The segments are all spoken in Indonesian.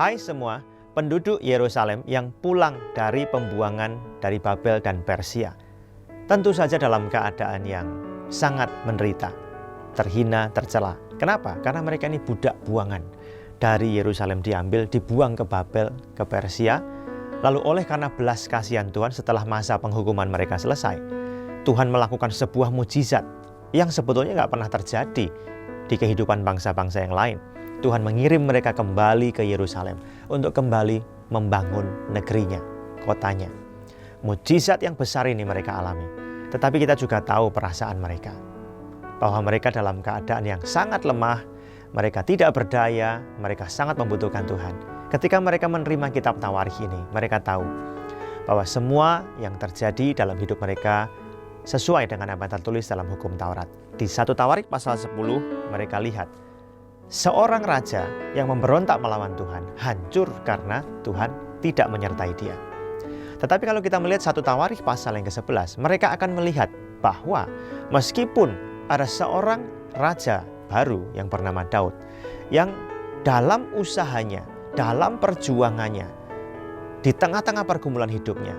Hai semua penduduk Yerusalem yang pulang dari pembuangan dari Babel dan Persia. Tentu saja dalam keadaan yang sangat menderita, terhina, tercela. Kenapa? Karena mereka ini budak buangan. Dari Yerusalem diambil, dibuang ke Babel, ke Persia. Lalu karena belas kasihan Tuhan setelah masa penghukuman mereka selesai, Tuhan melakukan sebuah mujizat yang sebetulnya nggak pernah terjadi di kehidupan bangsa-bangsa yang lain. Tuhan mengirim mereka kembali ke Yerusalem untuk kembali membangun negerinya, kotanya. Mujizat yang besar ini mereka alami. Tetapi kita juga tahu perasaan mereka, bahwa mereka dalam keadaan yang sangat lemah, mereka tidak berdaya, mereka sangat membutuhkan Tuhan. Ketika mereka menerima kitab Tawarikh ini, mereka tahu bahwa semua yang terjadi dalam hidup mereka sesuai dengan apa yang tertulis dalam hukum Taurat. Di 1 Tawarikh pasal 10, mereka lihat seorang raja yang memberontak melawan Tuhan hancur karena Tuhan tidak menyertai dia. Tetapi kalau kita melihat 1 Tawarikh pasal yang ke-11, mereka akan melihat bahwa meskipun ada seorang raja baru yang bernama Daud, yang dalam usahanya, dalam perjuangannya, di tengah-tengah pergumulan hidupnya,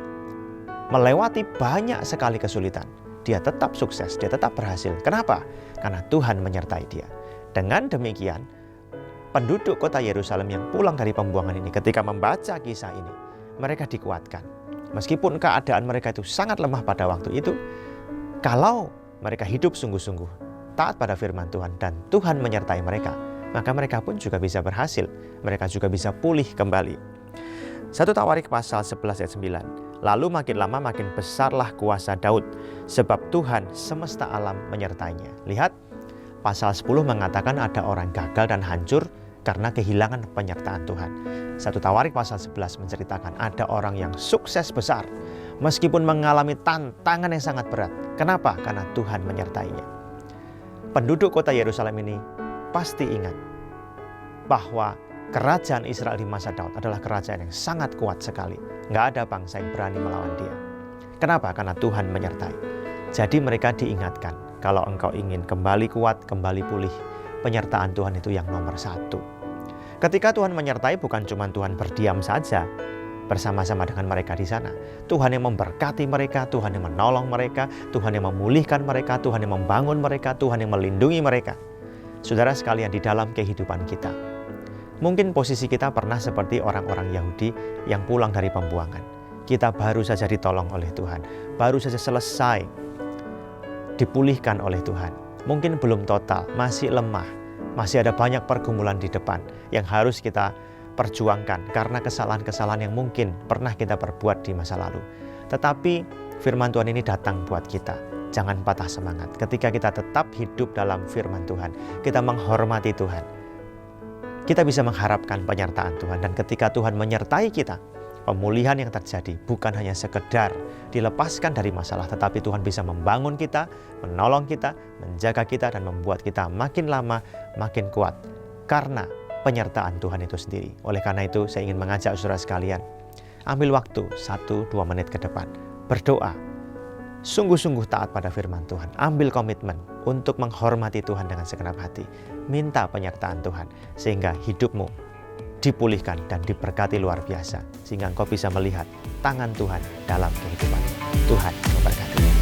melewati banyak sekali kesulitan, dia tetap sukses, dia tetap berhasil. Kenapa? Karena Tuhan menyertai dia. Dengan demikian, penduduk kota Yerusalem yang pulang dari pembuangan ini, ketika membaca kisah ini, mereka dikuatkan. Meskipun keadaan mereka itu sangat lemah pada waktu itu, kalau mereka hidup sungguh-sungguh, taat pada firman Tuhan, dan Tuhan menyertai mereka, maka mereka pun juga bisa berhasil. Mereka juga bisa pulih kembali. 1 Tawarikh pasal 11 ayat 9. Lalu makin lama makin besarlah kuasa Daud, sebab Tuhan semesta alam menyertainya. Lihat, pasal 10 mengatakan ada orang gagal dan hancur karena kehilangan penyertaan Tuhan. 1 Tawarikh pasal 11 menceritakan ada orang yang sukses besar meskipun mengalami tantangan yang sangat berat. Kenapa? Karena Tuhan menyertainya. Penduduk kota Yerusalem ini pasti ingat bahwa kerajaan Israel di masa Daud adalah kerajaan yang sangat kuat sekali. Nggak ada bangsa yang berani melawan dia. Kenapa? Karena Tuhan menyertai. Jadi mereka diingatkan, kalau engkau ingin kembali kuat, kembali pulih, penyertaan Tuhan itu yang nomor 1. Ketika Tuhan menyertai, bukan cuma Tuhan berdiam saja bersama-sama dengan mereka di sana. Tuhan yang memberkati mereka, Tuhan yang menolong mereka, Tuhan yang memulihkan mereka, Tuhan yang membangun mereka, Tuhan yang melindungi mereka. Saudara sekalian, di dalam kehidupan kita, mungkin posisi kita pernah seperti orang-orang Yahudi yang pulang dari pembuangan. Kita baru saja ditolong oleh Tuhan, baru saja selesai dipulihkan oleh Tuhan. Mungkin belum total, masih lemah, masih ada banyak pergumulan di depan yang harus kita perjuangkan karena kesalahan-kesalahan yang mungkin pernah kita perbuat di masa lalu. Tetapi firman Tuhan ini datang buat kita. Jangan patah semangat. Ketika kita tetap hidup dalam firman Tuhan, kita menghormati Tuhan, kita bisa mengharapkan penyertaan Tuhan. Dan ketika Tuhan menyertai kita, pemulihan yang terjadi bukan hanya sekedar dilepaskan dari masalah, tetapi Tuhan bisa membangun kita, menolong kita, menjaga kita, dan membuat kita makin lama makin kuat karena penyertaan Tuhan itu sendiri. Oleh karena itu, saya ingin mengajak saudara sekalian, ambil waktu 1-2 menit ke depan, berdoa, sungguh-sungguh taat pada firman Tuhan, ambil komitmen untuk menghormati Tuhan dengan segenap hati, minta penyertaan Tuhan, sehingga hidupmu dipulihkan dan diberkati luar biasa, sehingga engkau bisa melihat tangan Tuhan dalam kehidupan. Tuhan memberkati.